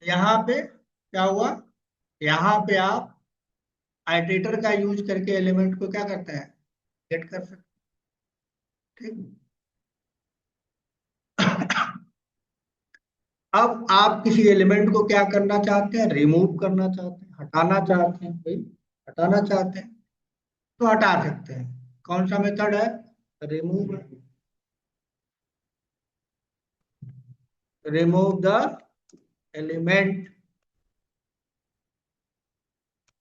यहाँ पे क्या हुआ, यहाँ पे आप आइटरेटर का यूज करके एलिमेंट को क्या करते हैं, गेट कर सकते हैं, ठीक। अब आप किसी एलिमेंट को क्या करना चाहते हैं, रिमूव करना चाहते हैं, हटाना चाहते हैं भाई, हटाना चाहते हैं तो हटा सकते हैं। कौन सा मेथड है, remove. Remove the element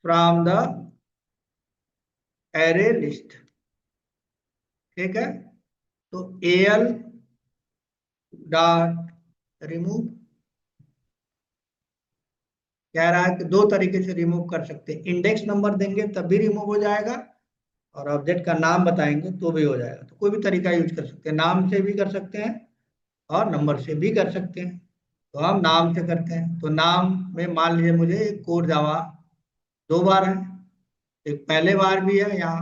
from the array list, ठीक है। तो एल डॉट रिमूव कह रहा है कि दो तरीके से रिमूव कर सकते हैं, इंडेक्स नंबर देंगे तब भी रिमूव हो जाएगा, और ऑब्जेक्ट का नाम बताएंगे तो भी हो जाएगा। तो कोई भी तरीका यूज कर सकते हैं, नाम से भी कर सकते हैं और नंबर से भी कर सकते हैं। तो हम नाम से करते हैं, तो नाम में मान लीजिए मुझे एक कोड जावा दो बार है, एक पहले बार भी है यहाँ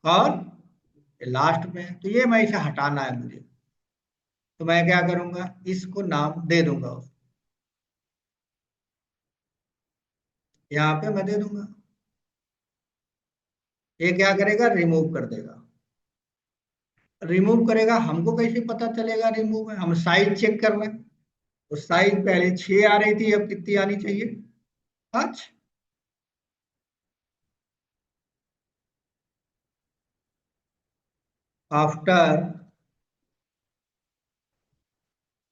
और लास्ट में है। तो ये मैं इसे हटाना है मुझे, तो मैं क्या करूंगा, इसको नाम दे दूंगा यहाँ पे मैं दे दूंगा। ये क्या करेगा, रिमूव कर देगा। रिमूव करेगा, हमको कैसे पता चलेगा रिमूव है, हम साइज चेक कर रहे हैं। तो साइज पहले 6 आ रही थी, अब कितनी आनी चाहिए, 5। After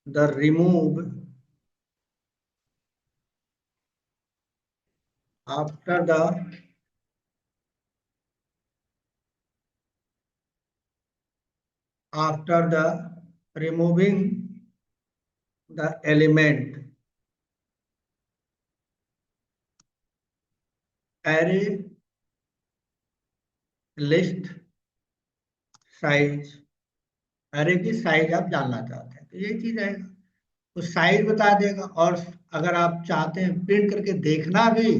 the remove, after the after the removing the element array list size, array की साइज आप जानना चाहते हैं तो ये चीज आएगा, तो साइज बता देगा। और अगर आप चाहते हैं प्रिंट करके देखना भी,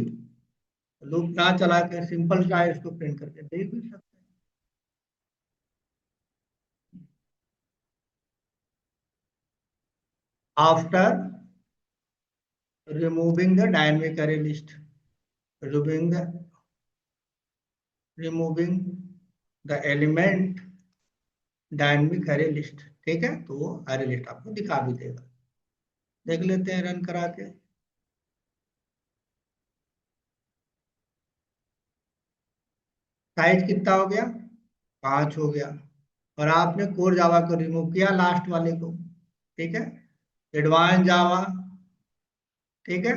लूप ना चला के सिंपल साइज को प्रिंट करके देख भी सकते हैं। After removing the dynamic array list, removing the removing the element dynamic array list, ठीक है। तो वो एरे लिस्ट आपको दिखा भी देगा। देख लेते हैं रन करा के। साइज कितना हो गया, 5 हो गया। और आपने कोर जावा को रिमूव किया, लास्ट वाले को, ठीक है। एडवांस जावा, ठीक है।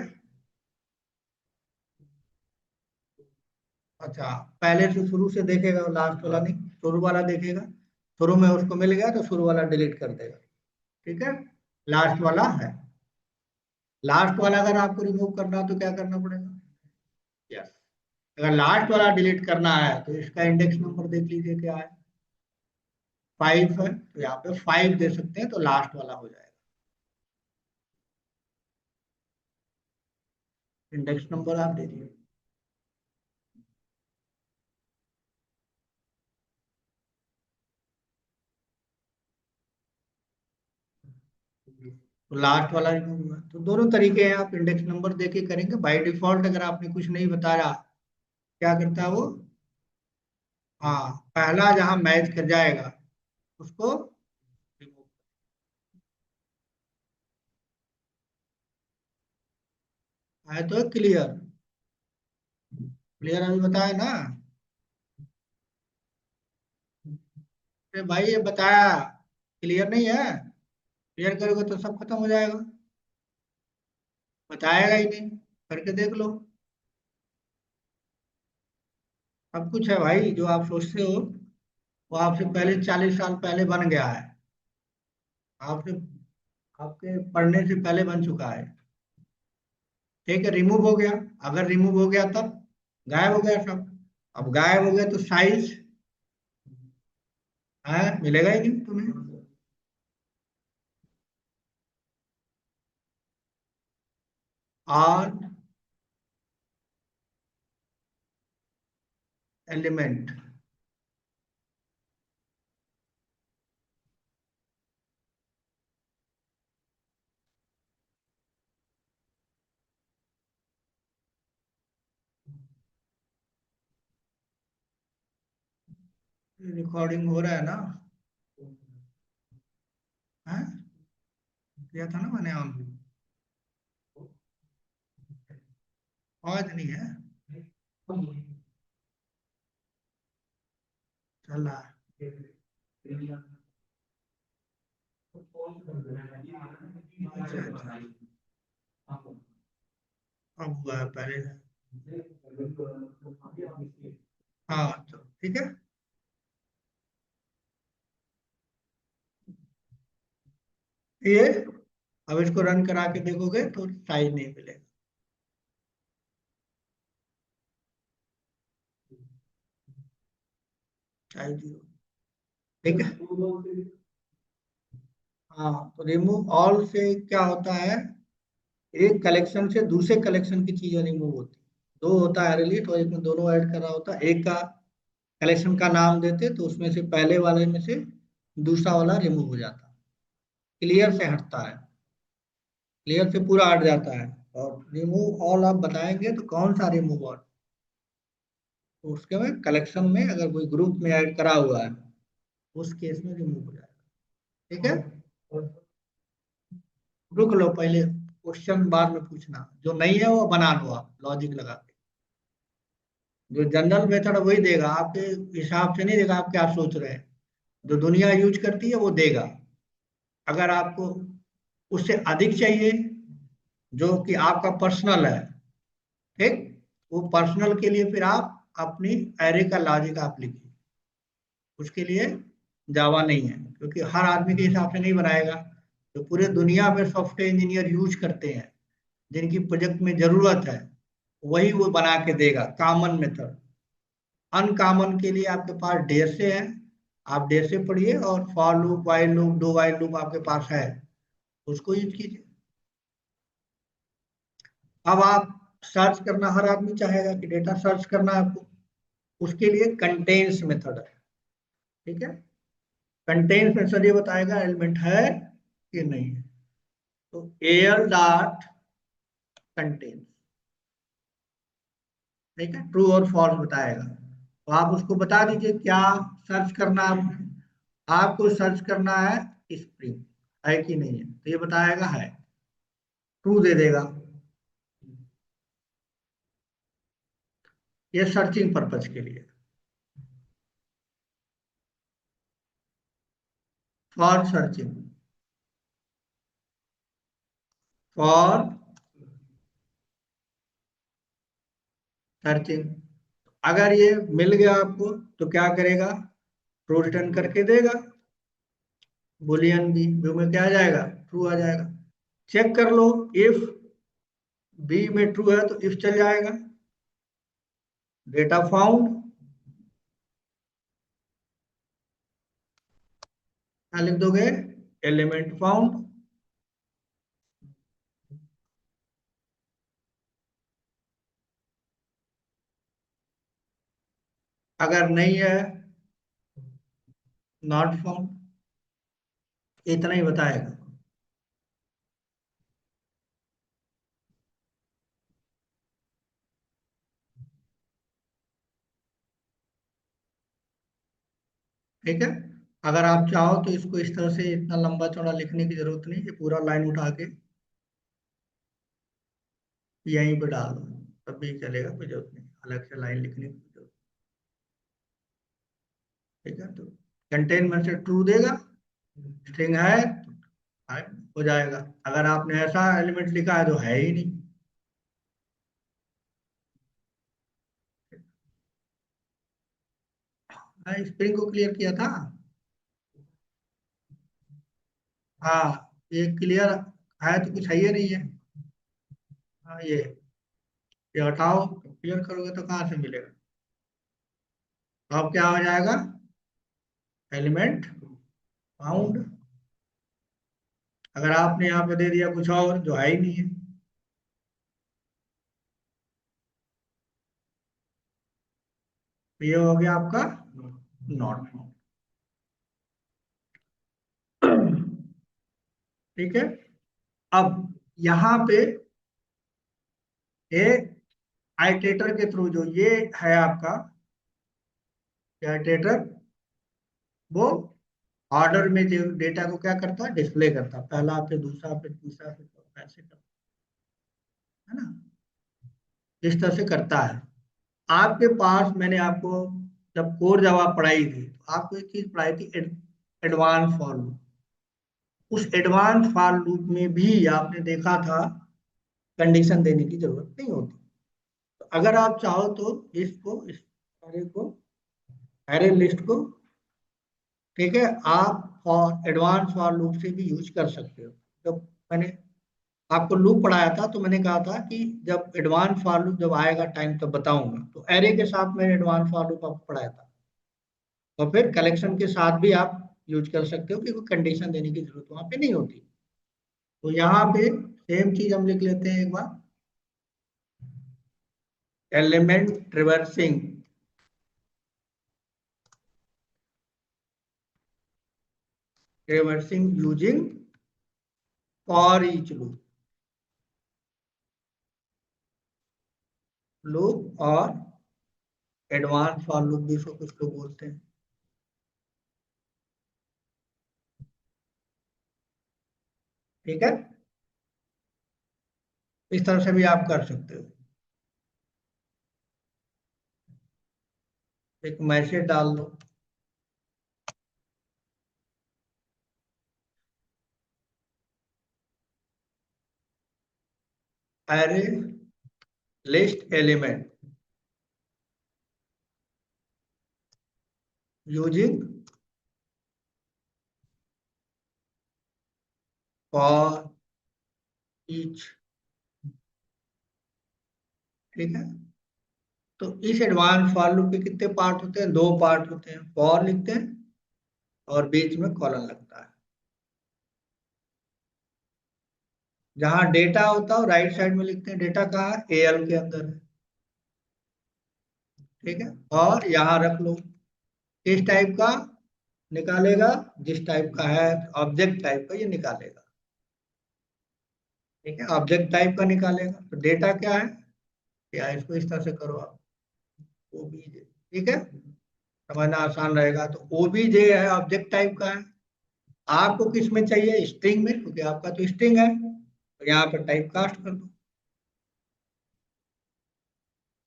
अच्छा, पहले से शुरू से देखेगा, लास्ट वाला नहीं, शुरू वाला देखेगा। शुरू में उसको मिल गया तो शुरू वाला डिलीट कर देगा, ठीक है। लास्ट वाला है, लास्ट वाला अगर आपको रिमूव करना हो तो क्या करना पड़ेगा, यस। अगर लास्ट वाला डिलीट करना है तो इसका इंडेक्स नंबर देख लीजिए क्या है, 5 है, तो यहाँ पे 5 दे सकते हैं तो लास्ट वाला हो जाएगा। इंडेक्स नंबर आप दे दीजिए। तो लास्ट वाला रिमूव हुआ, तो दोनों तरीके हैं, आप इंडेक्स नंबर देके करेंगे। बाय डिफॉल्ट अगर आपने कुछ नहीं बताया, क्या करता है वो, हाँ, पहला जहां मैच कर जाएगा उसको रिमूव। है तो क्लियर, क्लियर अभी बताया ना। अरे भाई ये बताया, क्लियर नहीं है, क्लियर करोगे तो सब खत्म हो जाएगा। बताएगा ही नहीं, करके देख लो। सब कुछ है भाई, जो आप सोचते हो वो आपसे पहले 40 साल पहले बन गया है, आपसे, आपके पढ़ने से पहले बन चुका है, ठीक है। रिमूव हो गया, अगर रिमूव हो गया तब गायब हो गया सब। अब गायब हो गया तो साइज है, मिलेगा ही नहीं तुम्हें। और एलिमेंट, रिकॉर्डिंग हो रहा है ना? है? किया था ना मैंने ऑन। आवाज नहीं है? चल रहा है। अच्छा अच्छा। अब हुआ है पहले। हाँ तो ठीक है। ये अब इसको रन करा के देखोगे तो साइज नहीं मिलेगा। Size zero. ठीक है। हाँ तो रिमूव ऑल से क्या होता है, एक कलेक्शन से दूसरे कलेक्शन की चीजें रिमूव होती है। दो होता है रिलीट, और एक में दोनों ऐड कर रहा होता है। एक का कलेक्शन का नाम देते तो उसमें से पहले वाले में से दूसरा वाला रिमूव हो जाता है, क्लियर से हटता है, क्लियर से पूरा हट जाता है। और रिमूव ऑल आप बताएंगे तो कौन सा रिमूव ऑल, तो उसके में कलेक्शन में अगर कोई ग्रुप में ऐड करा हुआ है उस केस में रिमूव हो जाएगा। ठीक है। रुक लो पहले, क्वेश्चन बाद में पूछना, जो नहीं है वो बना लो आप लॉजिक लगा के। जो जनरल मेथड वही देगा, आपके हिसाब से नहीं देगा आप क्या सोच रहे हैं। जो दुनिया यूज करती है वो देगा। अगर आपको उससे अधिक चाहिए जो कि आपका पर्सनल है, ठीक, वो पर्सनल के लिए फिर आप अपनी एरे का लॉजिक आप लिखिए। उसके लिए जावा नहीं है, क्योंकि हर आदमी के हिसाब से नहीं बनाएगा। तो पूरे दुनिया में सॉफ्टवेयर इंजीनियर यूज करते हैं, जिनकी प्रोजेक्ट में जरूरत है, वही वो बना के देगा कॉमन मेथड। अनकॉमन के लिए आपके पास ढेर से है, आप ढेर से पढ़िए, और for loop, while loop, do while loop आपके पास है, उसको यूज कीजिए। अब आप सर्च करना, हर आदमी चाहेगा कि डेटा सर्च करना है आपको, उसके लिए कंटेन्स मेथड है। ठीक है। कंटेन्स मेथड ये बताएगा एलिमेंट है कि नहीं है। तो एयर डॉट कंटेन्स, ठीक है, ट्रू और फॉल्स बताएगा। तो आप उसको बता दीजिए क्या सर्च करना है आपको। आपको सर्च करना है स्प्रिंग, है कि नहीं है, तो ये बताएगा है, ट्रू दे देगा। ये सर्चिंग पर्पज के लिए। फॉर सर्चिंग, फॉर सर्चिंग, अगर ये मिल गया आपको तो क्या करेगा, ट्रू रिटर्न करके देगा। बुलियन बी, बी में क्या आ जाएगा, ट्रू आ जाएगा। चेक कर लो, इफ बी में ट्रू है तो इफ चल जाएगा। डेटा फाउंड, क्या लिख दोगे, एलिमेंट फाउंड। अगर नहीं है, नॉट फाउंड। इतना ही बताएगा। ठीक है। अगर आप चाहो तो इसको इस तरह से इतना लंबा चौड़ा लिखने की जरूरत नहीं, ये पूरा लाइन उठा के यहीं पे डाल दो, तब भी चलेगा, कोई जरूरत नहीं अलग से लाइन लिखने की जरूरत। ठीक है। तो कंटेनमेंट से ट्रू देगा, स्ट्रिंग है तो है, हो जाएगा। अगर आपने ऐसा एलिमेंट लिखा है जो है ही नहीं। मैं स्प्रिंग को क्लियर किया था। हाँ, ये क्लियर है तो कुछ है ही नहीं है। हाँ, ये हटाओ, क्लियर करोगे तो कहाँ से मिलेगा। तो अब क्या हो जाएगा, एलिमेंट फाउंड। अगर आपने यहाँ पे दे दिया कुछ और जो है ही नहीं है, तो ये हो गया आपका नॉट फाउंड। ठीक है। अब यहाँ पे ये आइटेटर के थ्रू जो ये है आपका आइटेटर, वो ऑर्डर में जो डेटा को क्या करता है, डिस्प्ले करता है, पहला फिर दूसरा फिर तीसरा फिर चौथा, ऐसे करता है ना, इस तरह से करता है। आपके पास मैंने आपको जब कोर जावा पढ़ाई थी तो आपको एक चीज पढ़ाई थी, एडवांस फॉर लूप। उस एडवांस फॉर लूप में भी आपने देखा था कंडीशन देने की जरूरत नहीं होती। तो अगर आप चाहो तो इसको, इस एरे को, एरे लिस्ट को, ठीक है, आप और एडवांस फॉर लूप से भी यूज कर सकते हो। जब मैंने आपको लूप पढ़ाया था तो मैंने कहा था कि जब एडवांस फॉर लूप जब आएगा टाइम तब बताऊंगा, तो एरे के साथ मैंने एडवांस फॉर लूप आपको पढ़ाया था। और फिर कलेक्शन के साथ भी आप यूज कर सकते हो कि कोई कंडीशन देने की जरूरत वहां पे नहीं होती। तो यहाँ पे सेम चीज हम लिख लेते हैं एक बार, element traversing, traversing using for each loop, loop और एडवांस फॉर लूप भी इसको कुछ लोग बोलते हैं। ठीक है, इस तरह से भी आप कर सकते हो। एक मैसेज डाल दो, array list element using for each. ठीक है, तो इस एडवांस फॉर लूप के कितने पार्ट होते हैं, दो पार्ट होते हैं, फॉर लिखते हैं और बीच में कॉलन लगता है। जहां डेटा होता है राइट साइड में लिखते हैं, डेटा कहाँ है, एल के अंदर है। ठीक है, और यहाँ रख लो, किस टाइप का निकालेगा, जिस टाइप का है ऑब्जेक्ट टाइप का ये निकालेगा। ठीक है, ऑब्जेक्ट टाइप का निकालेगा, तो डेटा क्या है, या इसको इस तरह से करो आप, ओबीजे। ठीक है, समझना आसान रहेगा। तो ओबीजे है, ऑब्जेक्ट टाइप का है। आपको किस में चाहिए, स्ट्रिंग में, क्योंकि आपका तो स्ट्रिंग है, तो यहाँ पर टाइप कास्ट कर दो।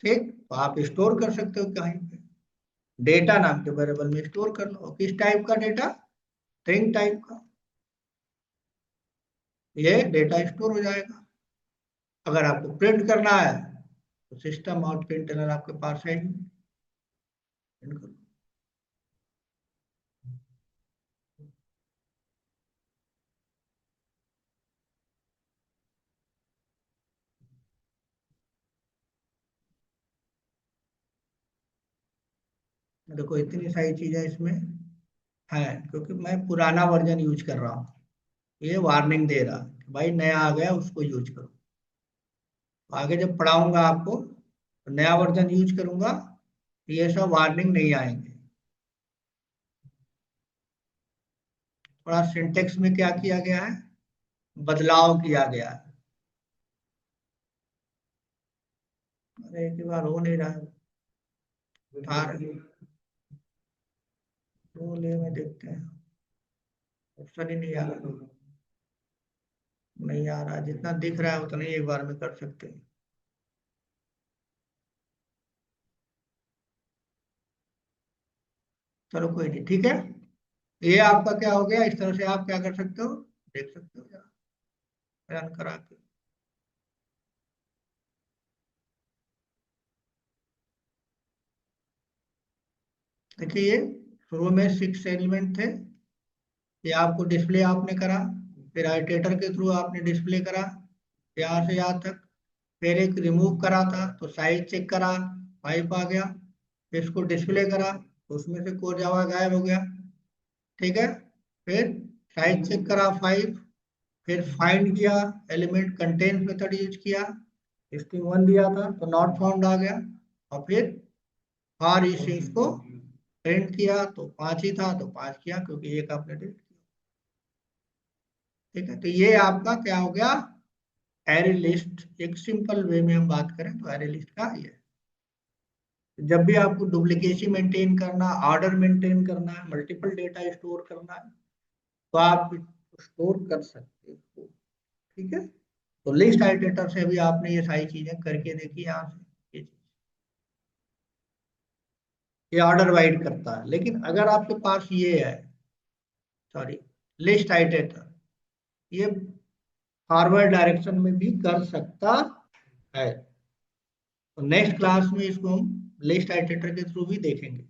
ठीक, तो आप स्टोर कर सकते हो कहीं पे, डेटा नाम के वेरिएबल में स्टोर कर लो। किस टाइप का डेटा, स्ट्रिंग टाइप का, ये डेटा स्टोर हो जाएगा। अगर आपको प्रिंट करना है तो सिस्टम आउट प्रिंटलर आपके पास है ही, प्रिंट करो। देखो इतनी सारी चीजें इसमें है, क्योंकि मैं पुराना वर्जन यूज कर रहा हूँ, ये वार्निंग दे रहा है कि भाई नया आ गया उसको यूज करो। तो आगे जब पढ़ाऊंगा आपको तो नया वर्जन यूज करूंगा तो ये सब वार्निंग नहीं आएंगे। थोड़ा सिंटेक्स में क्या किया गया है, बदलाव किया गया है। अरे एक बार हो नहीं रहा है, उठा रहे तो ले में देखते हैं, ऑप्शन ही नहीं आ रहा, नहीं आ रहा, जितना दिख रहा है उतना ही एक बार में कर सकते हैं। चलो कोई नहीं, ठीक है, ये आपका क्या हो गया, इस तरह से आप क्या कर सकते हो, देख सकते हो जरा रन करा के। देखिए ये शुरू में 6 एलिमेंट थे, ये आपको डिस्प्ले आपने करा, फिर आइटेटर के थ्रू आपने डिस्प्ले करा यहाँ से यहाँ तक, फिर एक रिमूव करा था तो साइज चेक करा, 5 आ गया, फिर इसको डिस्प्ले करा तो उसमें से कोड जावा गायब हो गया। ठीक है, फिर साइज चेक करा 5, फिर फाइंड किया, एलिमेंट कंटेन्स मेथड यूज किया, स्ट्रिंग 1 दिया था तो नॉट फाउंड आ गया, और फिर और इस चीज को प्रिंट किया तो 5 ही था तो 5 किया, क्योंकि एक आपने डिलीट किया। ठीक है, तो ये आपका क्या हो गया, एरे लिस्ट। एक सिंपल वे में हम बात करें तो एरे लिस्ट का ये है। जब भी आपको डुप्लीकेसी मेंटेन करना, ऑर्डर मेंटेन करना है, मल्टीपल डेटा स्टोर करना है, तो आप स्टोर कर सकते हो। ठीक है, तो लिस्ट आइटेटर से भी आपने ये सारी चीजें करके देखी यहाँ से। ये ऑर्डर वाइड करता है, लेकिन अगर आपके पास ये है, सॉरी, लिस्ट आइटेटर, ये फॉरवर्ड डायरेक्शन में भी कर सकता है। तो नेक्स्ट क्लास में इसको हम लिस्ट आइटेटर के थ्रू भी देखेंगे।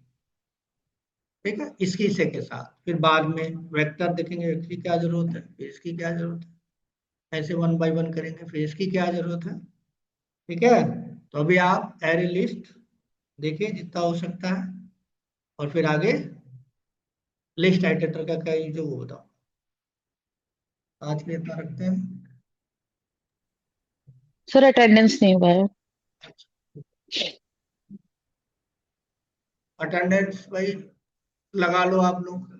ठीक है, इसकी हिस्से के साथ फिर बाद में वेक्टर देखेंगे, इसकी क्या जरूरत है, फिर इसकी क्या जरूरत है, ऐसे वन बाय वन करेंगे, फिर इसकी क्या जरूरत है। ठीक है, तो अभी आप एरे लिस्ट देखिए जितना हो सकता है, और फिर आगे लिस्ट आइटेटर का क्या यूज है वो बताओ। आज के लिए इतना रखते हैं। सर अटेंडेंस नहीं हुआ है। अटेंडेंस भाई लगा लो आप लोग।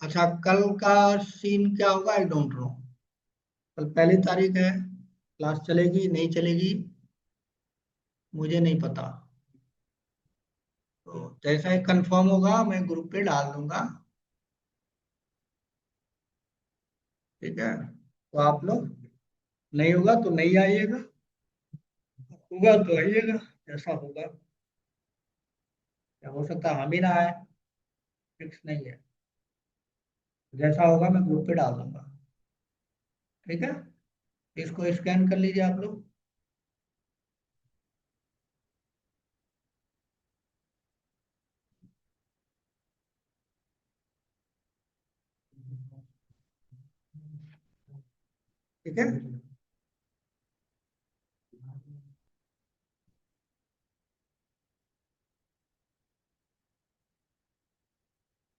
अच्छा, कल का सीन क्या होगा आई डोंट नो। कल पहली तारीख है, क्लास चलेगी नहीं चलेगी मुझे नहीं पता। तो जैसा ही कंफर्म होगा मैं ग्रुप पे डाल दूंगा। ठीक है, तो आप लोग, नहीं होगा तो नहीं आइएगा, होगा तो आइएगा, जैसा होगा। या हो सकता है हम ही ना आए, फिक्स नहीं है। जैसा होगा मैं ग्रुप पे डाल दूंगा। ठीक है, इसको स्कैन कर लीजिए आप लोग। ठीक है।